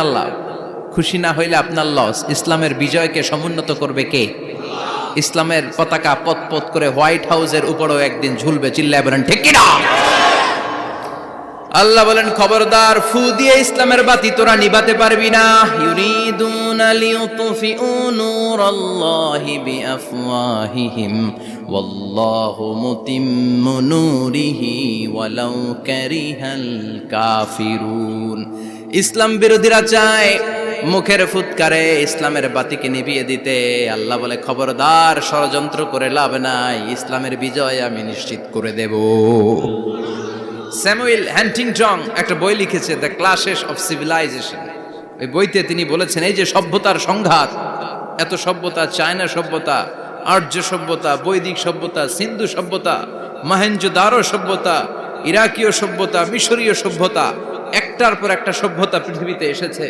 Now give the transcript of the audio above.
আল্লাহ খুশি না হইলে আপনার লস। ইসলামের বিজয়কে সমুন্নত করবে কে? ইসলামের পতাকা পথ পথ করে হোয়াইট হাউসের উপরেও একদিন ঝুলবে। চিল্লায় বলেন ঠিক কিনা? আল্লাহ বলেন খবরদার, ফু দিয়ে ইসলামের বাতি তোরা নিভাতে পারবি না। ইউরিদুনা লিউতফিউ নূরাল্লাহি বিআফওয়াহিহিম ওয়াল্লাহু মুতিম্মু নূরিহি ওয়ালাউ কারিহাল কাফিরুন। ইসলাম বিরোধীরা চায় মুখের ফুৎকারে ইসলামের বাতিকে নিভিয়ে দিতে। আল্লাহ বলে খবরদার, ষড়যন্ত্র করে লাভ নাই, ইসলামের বিজয় আমি নিশ্চিত করে দেব। স্যামুয়েল হ্যান্টিংটন একটা বই লিখেছে, দ্য ক্লাশেস অফ সিভিলাইজেশন। এই বইতে তিনি বলেছেন, এই যে সভ্যতার সংঘাত, এত সভ্যতা, চায়না সভ্যতা, আর্য সভ্যতা, বৈদিক সভ্যতা, সিন্ধু সভ্যতা, মহেঞ্জোদারো সভ্যতা, ইরাকীয় সভ্যতা, মিশরীয় সভ্যতা, একটার পর একটা সভ্যতা পৃথিবীতে এসেছে।